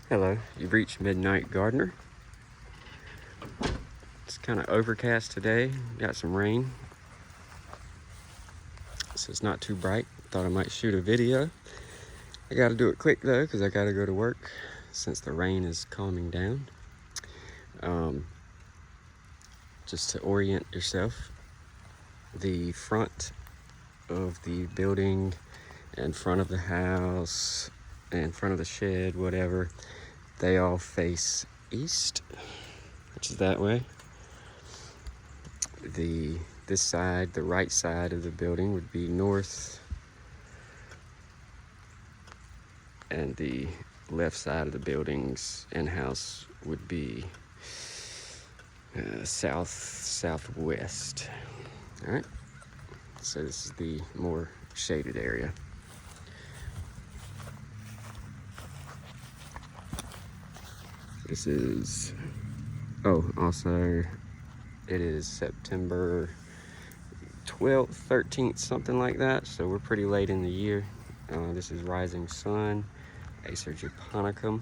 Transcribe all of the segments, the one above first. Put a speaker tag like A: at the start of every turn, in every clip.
A: Hello, you've reached Midnight Gardener. It's kind of overcast today, got some rain, so it's not too bright. Thought I might shoot a video. I gotta do it quick though, because I gotta go to work since the rain is calming down. Just to orient yourself, the front of the building and front of the house and front of the shed, whatever, they all face east, which is that way. This side, the right side of the building, would be north, and the left side of the buildings and house would be southwest. All right, so this is the more shaded area. This is, also it is September 12th, 13th, something like that, so we're pretty late in the year. This is Rising Sun, Acer japonicum,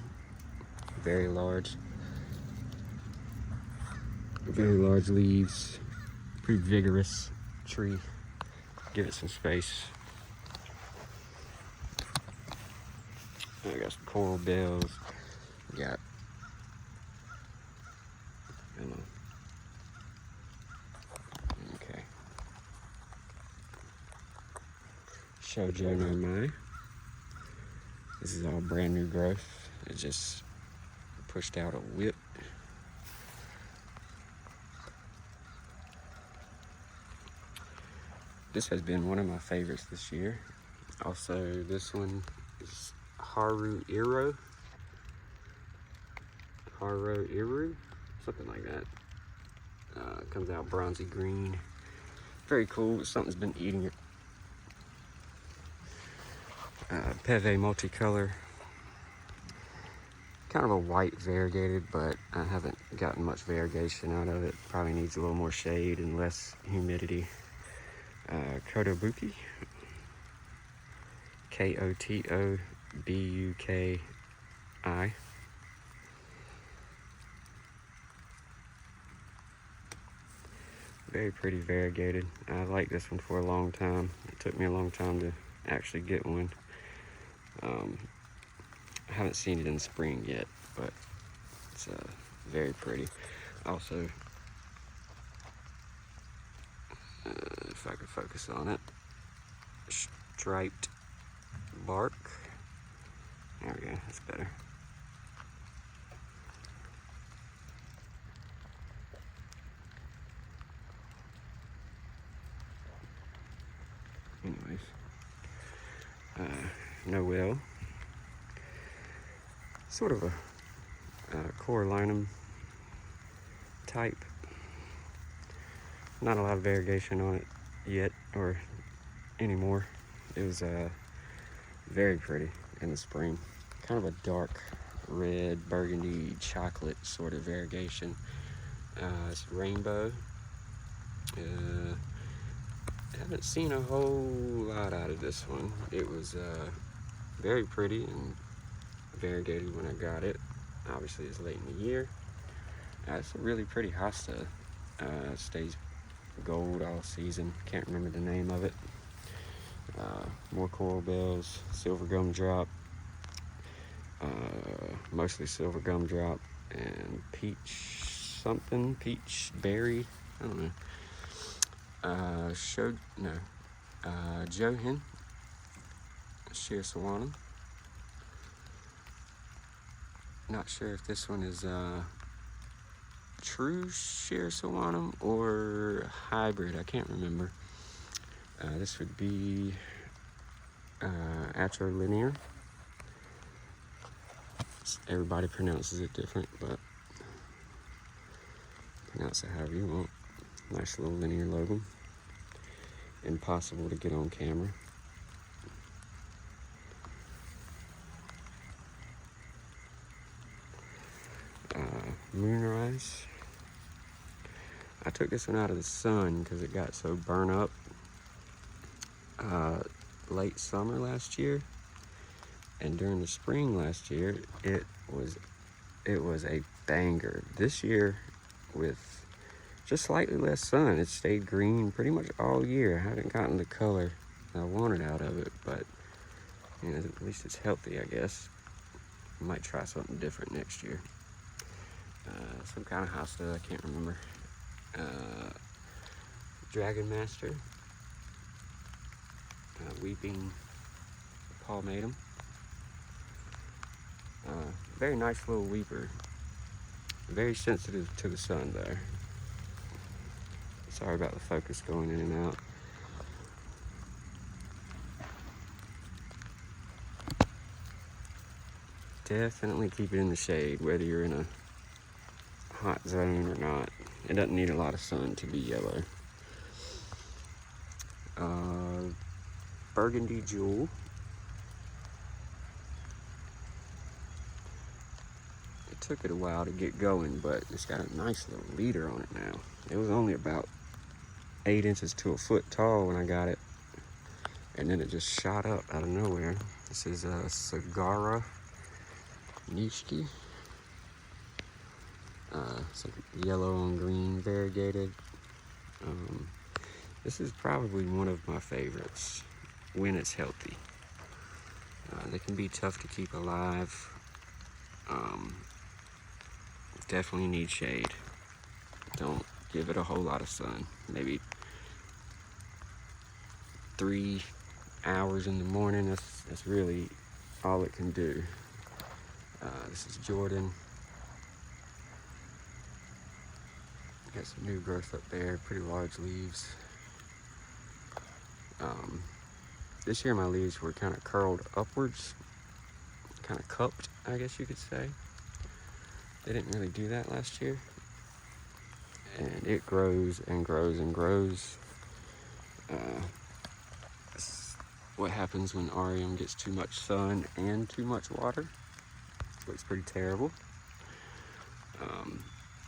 A: very large leaves, pretty vigorous tree. Give it some space. I got some coral bells, got, okay, Shoujo no Mai. This is all brand new growth. It just pushed out a whip. This has been one of my favorites this year. Also, this one is Haru Iro, something like that. Comes out bronzy green. Very cool. Something's been eating it. Peve multicolor. Kind of a white variegated, but I haven't gotten much variegation out of it. Probably needs a little more shade and less humidity. Kotobuki. Kotobuki. Very pretty variegated. I like this one for a long time. It took me a long time to actually get one. I haven't seen it in the spring yet, but it's very pretty. Also, if I could focus on it, striped bark. There we go, that's better. Anyways, Noel, sort of a corallinum type. Not a lot of variegation on it yet, or anymore. It was very pretty in the spring. Kind of a dark red, burgundy, chocolate sort of variegation. It's rainbow. Haven't seen a whole lot out of this one. It was very pretty and variegated when I got it. Obviously, it's late in the year. It's a really pretty hosta. Stays gold all season. Can't remember the name of it. More coral bells, silver gumdrop, mostly silver gumdrop, and peach berry, I don't know. Johan, sheer sawanum. Not sure if this one is true sheer sawanum or hybrid. I can't remember. This would be atrilinear. Everybody pronounces it different, but pronounce it however you want. Nice little linear logo. Impossible to get on camera. Moonrise. I took this one out of the sun because it got so burnt up late summer last year. And during the spring last year, it was a banger. This year, with just slightly less sun, it stayed green pretty much all year. I haven't gotten the color I wanted out of it, but you know, at least it's healthy, I guess. Might try something different next year. Some kind of hosta, I can't remember. Dragon Master, Weeping Palmatum. Very nice little weeper. Very sensitive to the sun though. Sorry about the focus going in and out. Definitely keep it in the shade, whether you're in a hot zone or not. It doesn't need a lot of sun to be yellow. Burgundy Jewel. It took it a while to get going, but it's got a nice little leader on it now. It was only about 8 inches to a foot tall when I got it, and then it just shot up out of nowhere. This is a Sagara Nishiki. It's like yellow on green, variegated. This is probably one of my favorites when it's healthy. They can be tough to keep alive. Definitely need shade. Don't give it a whole lot of sun. Maybe 3 hours in the morning. That's really all it can do. This is Jordan. Got some new growth up there, pretty large leaves. This year my leaves were kind of curled upwards, kind of cupped, I guess you could say. They didn't really do that last year. And it grows and grows and grows. It's what happens when Arium gets too much sun and too much water. Looks pretty terrible.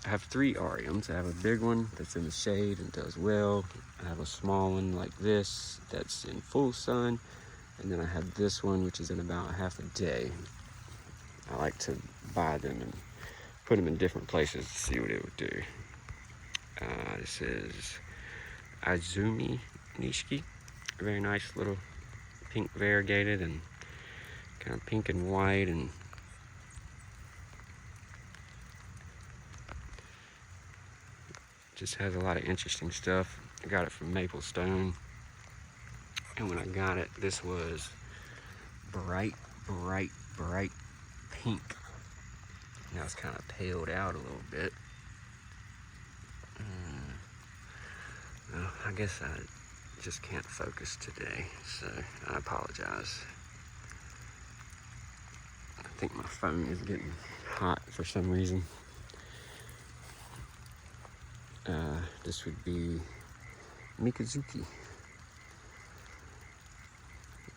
A: I have 3 Ariums. I have a big one that's in the shade and does well. I have a small one like this that's in full sun. And then I have this one, which is in about half a day. I like to buy them and put them in different places to see what it would do. This is Izumi Nishiki. A very nice little pink variegated and kind of pink and white, and just has a lot of interesting stuff. I got it from Maple Stone, and when I got it, this was bright pink. Now it's kind of paled out a little bit. I guess I just can't focus today, so I apologize. I think my phone is getting hot for some reason. This would be Mikazuki.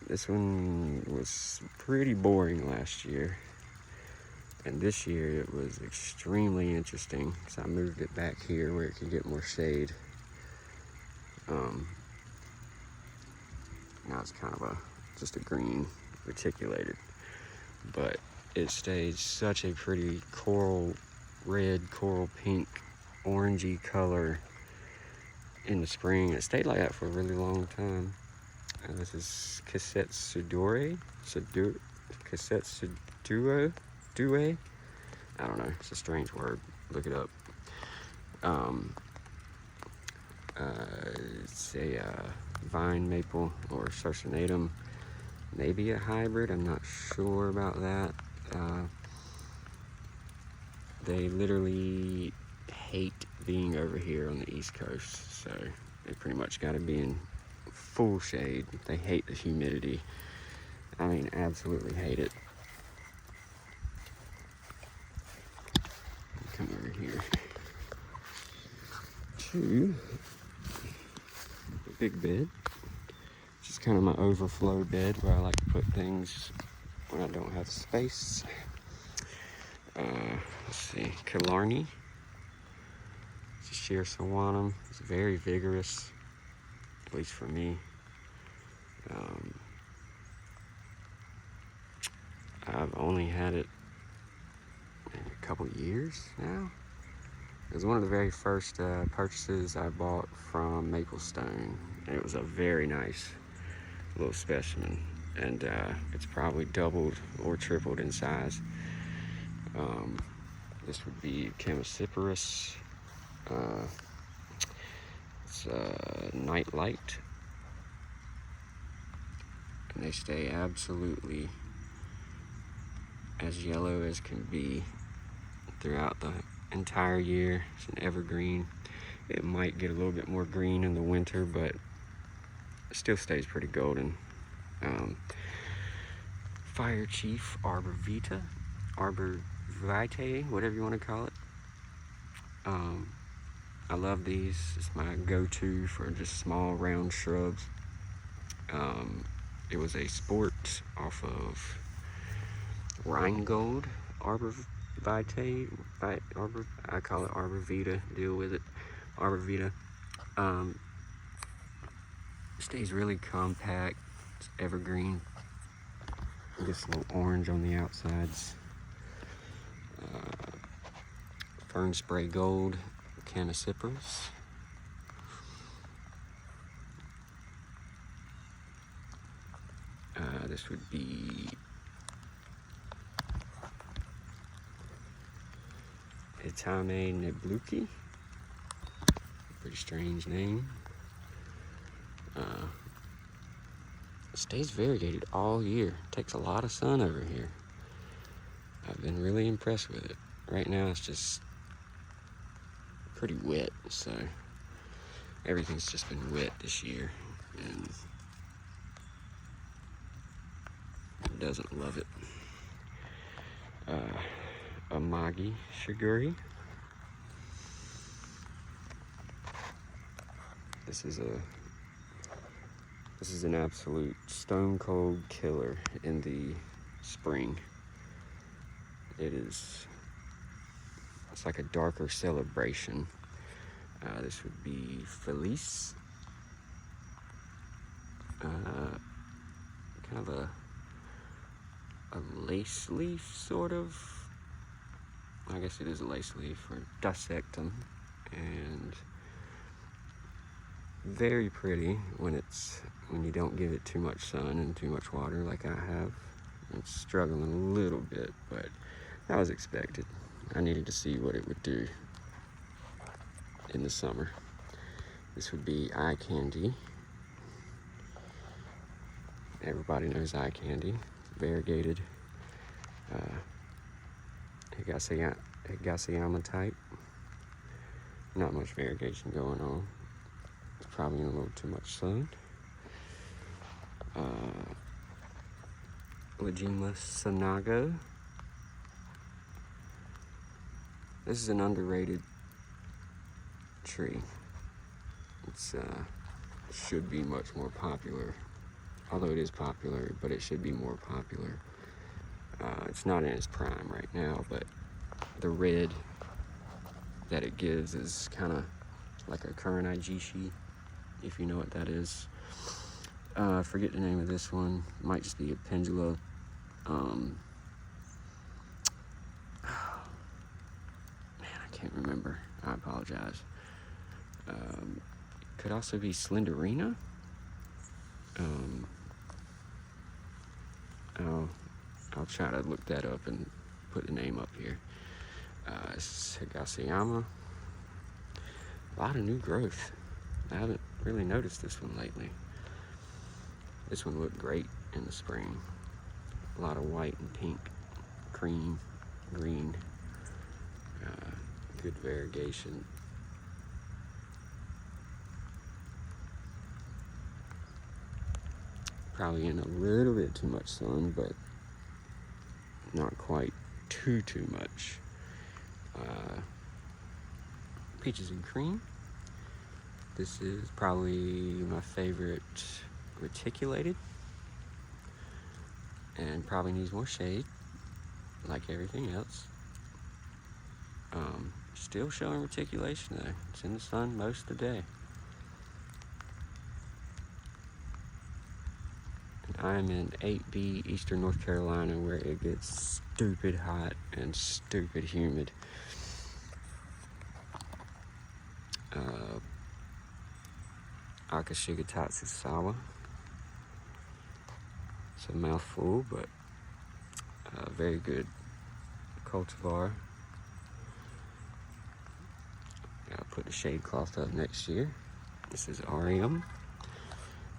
A: This one was pretty boring last year, and this year it was extremely interesting, so I moved it back here where it could get more shade. Now it's kind of just a green reticulated, but it stays such a pretty coral red, coral pink, orangey color in the spring. It stayed like that for a really long time. This is Kasetsuduo. Kasetsuduo? I don't know, it's a strange word. Look it up. It's a vine maple or sarsenatum, maybe a hybrid. I'm not sure about that. They literally hate being over here on the East Coast, so they pretty much got to be in full shade. They hate the humidity. I mean, absolutely hate it. Come over here to the big bed. It's just kind of my overflow bed where I like to put things when I don't have space. Let's see, Killarney. It's a sheer sawanum. It's very vigorous, at least for me. I've only had it maybe a couple years now. It was one of the very first purchases I bought from Maplestone. It was a very nice little specimen, and it's probably doubled or tripled in size. This would be Conifers. It's Night Light, and they stay absolutely as yellow as can be throughout the entire year. It's an evergreen. It might get a little bit more green in the winter, but it still stays pretty golden. Fire Chief Arbor Vitae, whatever you want to call it. I love these. It's my go-to for just small round shrubs. It was a sport off of Rheingold Arbor Vitae. I call it Arbor Vita. Deal with it. Arbor Vita. Stays really compact. It's evergreen. Gets a little orange on the outsides. Fern Spray Gold, Conifers. This would be Itame Nebluki. Pretty strange name. Stays variegated all year. Takes a lot of sun over here. I've been really impressed with it. Right now it's just pretty wet, so everything's just been wet this year, and it doesn't love it. Amagi Shiguri. This is an absolute stone cold killer in the spring. It's like a darker celebration. This would be Felice. Kind of a lace leaf, sort of. I guess it is a lace leaf, or dissectum, and very pretty when you don't give it too much sun and too much water like I have. It's struggling a little bit, but that was expected. I needed to see what it would do in the summer. This would be eye candy. Everybody knows eye candy. Variegated. Higasayama type. Not much variegation going on. It's probably in a little too much sun. Legima Sanago. This is an underrated tree. It's should be much more popular, although it is popular, but it should be more popular. It's not in its prime right now, but the red that it gives is kind of like a current Igishi, if you know what that is. I forget the name of this one. Might just be a pendula. Man, I can't remember. I apologize. Could also be Slenderina. I'll try to look that up and put the name up here. It's Higasayama. A lot of new growth. I haven't really noticed this one lately. This one looked great in the spring. A lot of white and pink, cream, green. Good variegation. Probably in a little bit too much sun, but not quite too much. Peaches and cream. This is probably my favorite reticulated, and probably needs more shade, like everything else. Still showing reticulation though. It's in the sun most of the day. And I'm in 8B, Eastern North Carolina, where it gets stupid hot and stupid humid. Akashiga Sawa. It's a mouthful, but very good cultivar. I'll put the shade cloth up next year. This is Arium.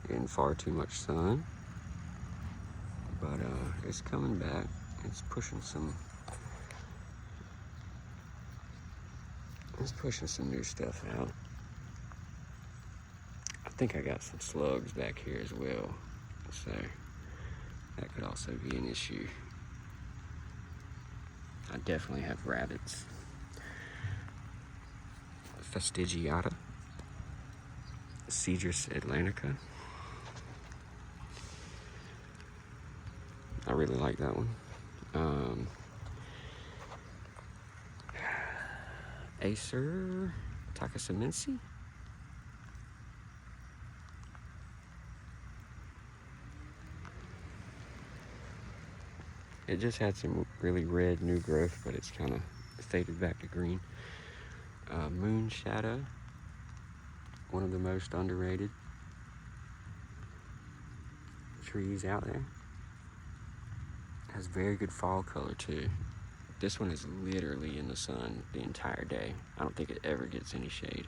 A: Getting far too much sun, but it's coming back. It's pushing some new stuff out. I think I got some slugs back here as well, so that could also be an issue. I definitely have rabbits. Fastigiata, Cedrus atlantica. I really like that one. Acer Takasamensi. It just had some really red new growth, but it's kind of faded back to green. Moon Shadow, one of the most underrated trees out there. Has very good fall color too. This one is literally in the sun the entire day. I don't think it ever gets any shade.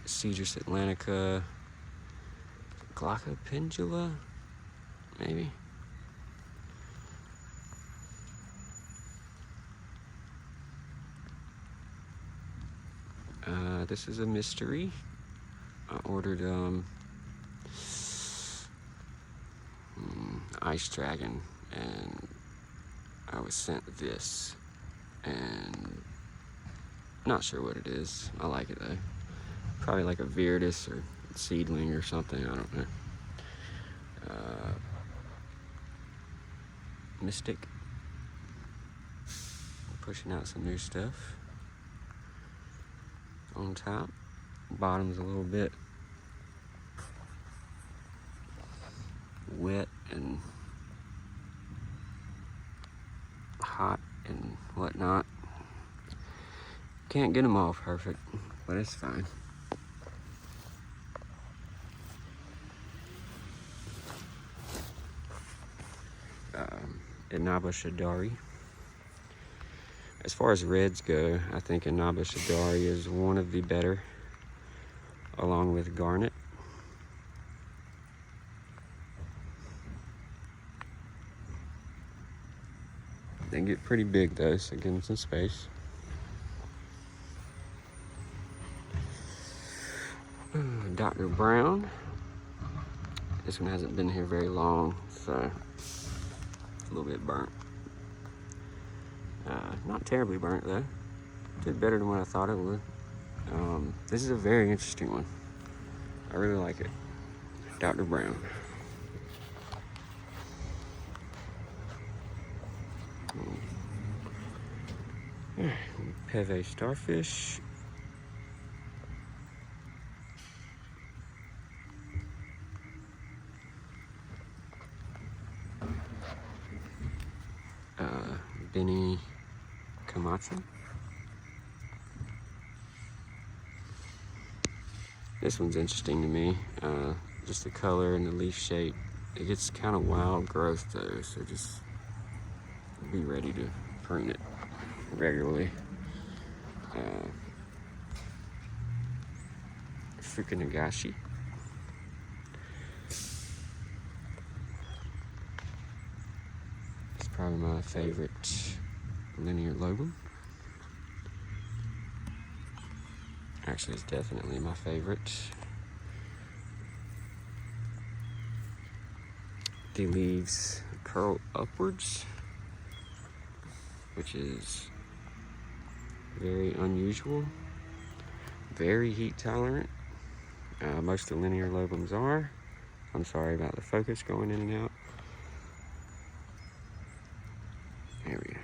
A: Cedrus atlantica, Glaucopendula, maybe. This is a mystery. I ordered Ice Dragon, and I was sent this, and not sure what it is. I like it though. Probably like a Viridis or seedling or something, I don't know. Mystic, pushing out some new stuff. On top, bottom's a little bit wet and hot and whatnot. Can't get them all perfect, but it's fine. Inaba Shadari. As far as reds go, I think Inaba Shadari is one of the better, along with Garnet. They get pretty big though, so give them some space. Dr. Brown. This one hasn't been here very long, so it's a little bit burnt. Not terribly burnt though. Did better than what I thought it would. This is a very interesting one. I really like it. Dr. Brown. Peve Starfish. Benny Kamatsu. This one's interesting to me. Just the color and the leaf shape. It gets kind of wild growth though, so just be ready to prune it regularly. Fukunagashi. It's probably my favorite linear lobum. Actually, it's definitely my favorite. The leaves curl upwards, which is very unusual. Very heat tolerant. Most of the linear lobums are. I'm sorry about the focus going in and out. There we go.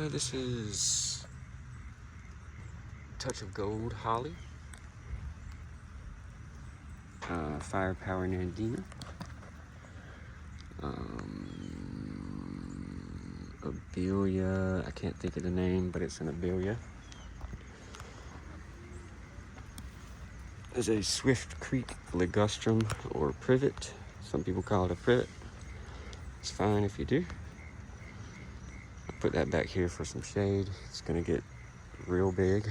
A: This is touch of gold holly, firepower nandina, abelia. I can't think of the name, but it's an abelia. There's a Swift Creek ligustrum or privet. Some people call it a privet. It's fine if you do. I'll put that back here for some shade. It's gonna get real big.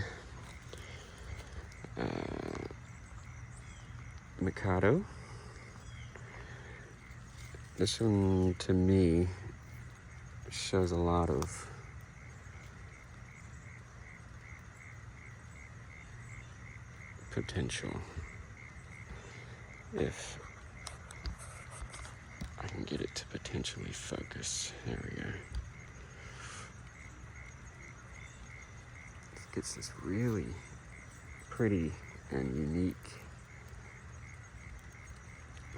A: Mikado. This one, to me, shows a lot of potential. If I can get it to potentially focus. There we go. It gets this really pretty and unique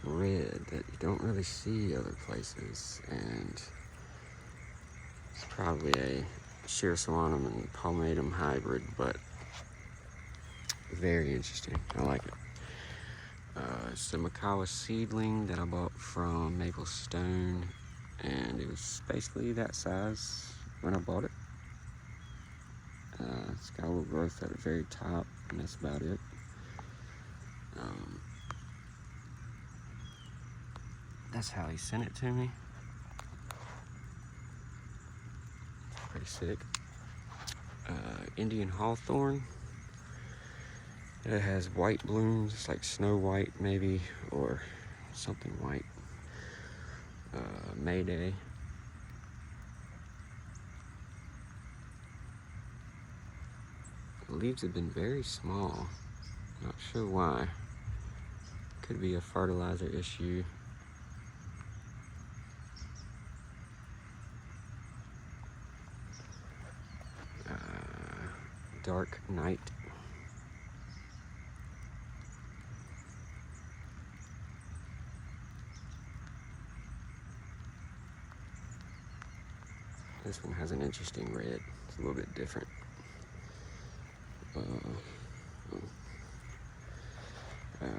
A: red that you don't really see other places, and it's probably a Shiraswanum and Palmatum hybrid, but very interesting. I like it. It's the Makawa seedling that I bought from Maple Stone, and it was basically that size when I bought it. It's got a little growth at the very top, and that's about it. That's how he sent it to me. Pretty sick. Indian Hawthorn. It has white blooms. It's like Snow White maybe, or something white. Mayday. The leaves have been very small. Not sure why. Could be a fertilizer issue. Dark Night. This one has an interesting red. It's a little bit different.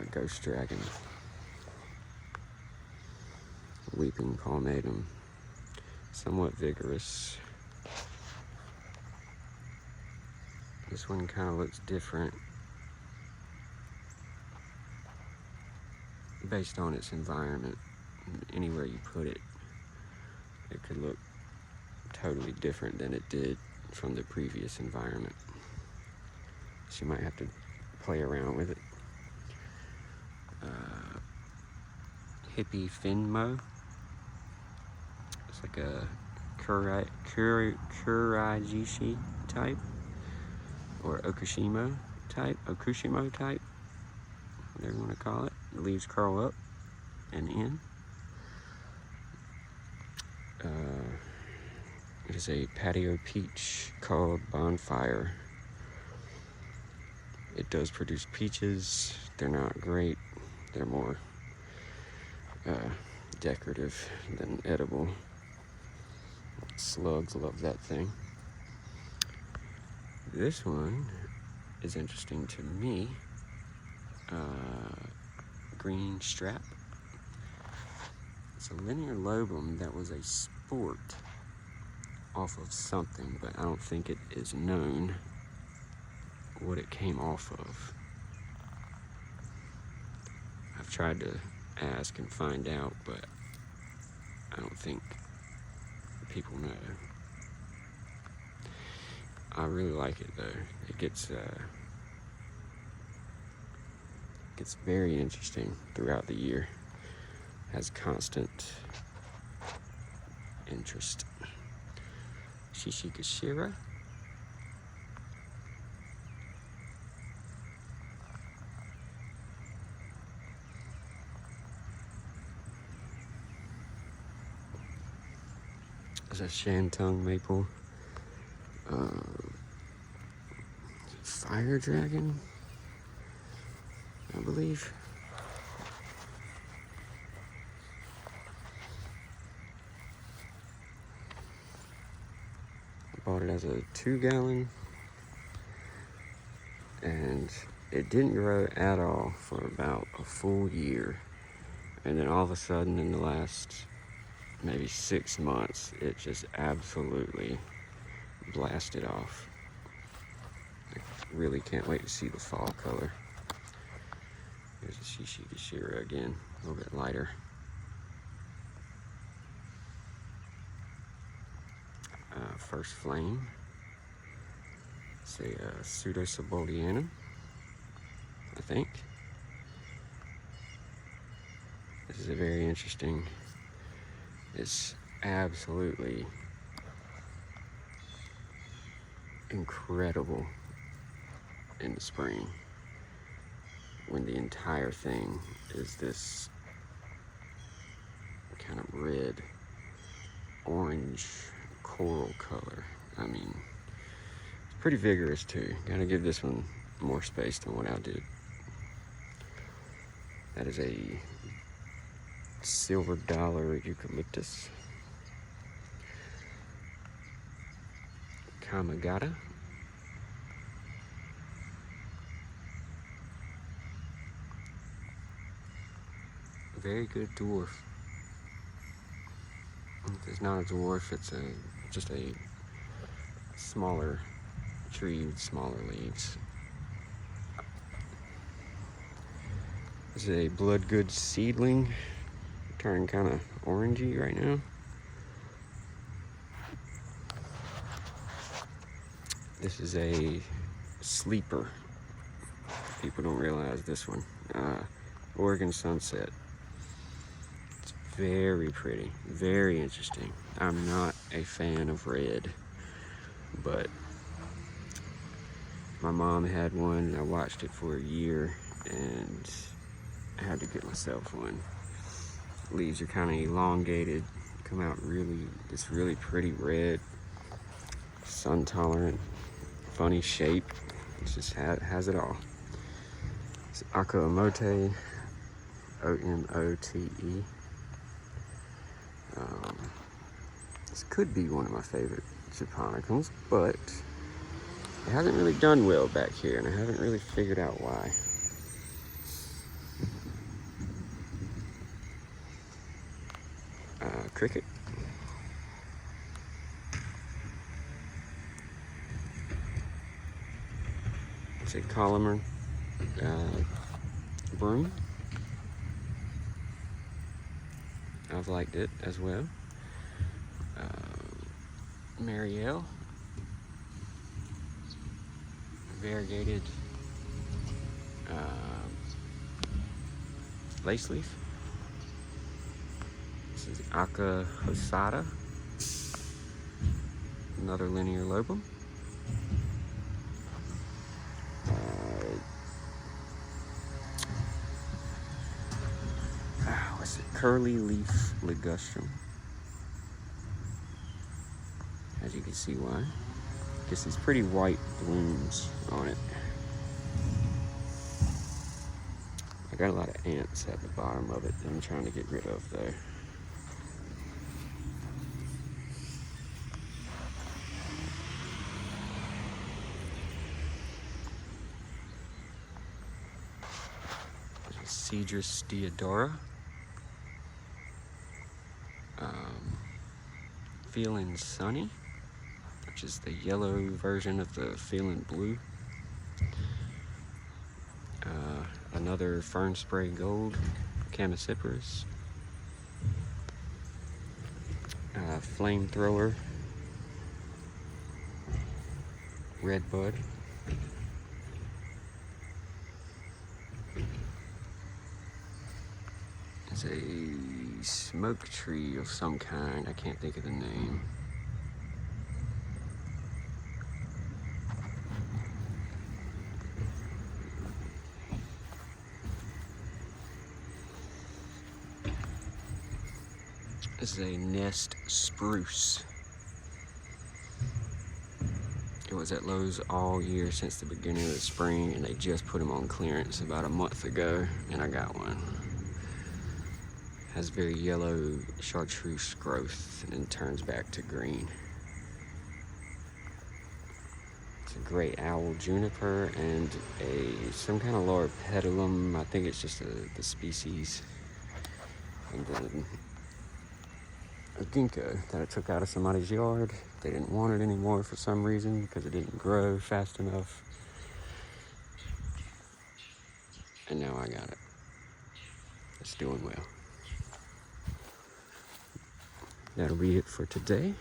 A: Ghost Dragon. Weeping Palmatum. Somewhat vigorous. This one kind of looks different based on its environment. Anywhere you put it, it could look totally different than it did from the previous environment. So you might have to play around with it. Hippie Finmo. It's like a Kuraijishi type, or Okushimo type, whatever you want to call it. The leaves curl up and in. It is a patio peach called Bonfire. It does produce peaches. They're not great. They're more decorative than edible. Slugs love that thing. This one is interesting to me. Green strap. It's a linear lobum that was a sport off of something, but I don't think it is known what it came off of. I've tried to ask and find out, but I don't think people know. I really like it though. It gets very interesting throughout the year. Has constant interest. Shishigashira. There's a Shantung maple. Fire dragon, I believe. I bought it as a 2-gallon. and it didn't grow at all for about a full year. And then all of a sudden, in the last maybe 6 months, it just absolutely blasted off. I really can't wait to see the fall color. Here's a Shishikashira again, a little bit lighter. First flame. It's a Pseudosibolianum, I think. This is a very interesting. It's absolutely incredible in the spring when the entire thing is this kind of red, orange, coral color. I mean, it's pretty vigorous too. Gotta give this one more space than what I did. That is a silver dollar eucalyptus. Kamagata. Very good dwarf. It's not a dwarf, it's just a smaller tree with smaller leaves. This is a bloodgood seedling, turning kind of orangey right now. This is a sleeper. People don't realize this one. Oregon Sunset. It's very pretty, very interesting. I'm not a fan of red, but my mom had one and I watched it for a year and I had to get myself one. Leaves are kind of elongated, come out this really pretty red, sun tolerant, funny shape. It just has it all. It's Okamote, O-M-O-T-E. This could be one of my favorite japonicals, but it hasn't really done well back here, and I haven't really figured out why. Cricket. It's a columnar broom. I've liked it as well. Marielle. Variegated lace leaf. This is Aka Hosada. Another linear lobum. What's it? Curly leaf ligustrum. As you can see why. Gets these pretty white blooms on it. I got a lot of ants at the bottom of it that I'm trying to get rid of though. Cedrus deodora. Feeling Sunny, which is the yellow version of the Feeling Blue. Another Fern Spray Gold, Chamaecyparis. Flamethrower, Redbud. It's a smoke tree of some kind. I can't think of the name. This is a nest spruce. It was at Lowe's all year since the beginning of the spring, and they just put them on clearance about a month ago, and I got one. Has very yellow chartreuse growth and then turns back to green. It's gray owl juniper and some kind of loropetalum. I think it's just the species. And then a ginkgo that I took out of somebody's yard. They didn't want it anymore for some reason because it didn't grow fast enough. And now I got it. It's doing well. That'll be it for today.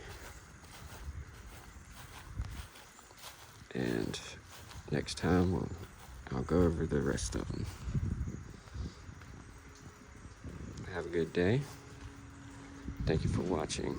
A: And next time I'll go over the rest of them. Have a good day. Thank you for watching.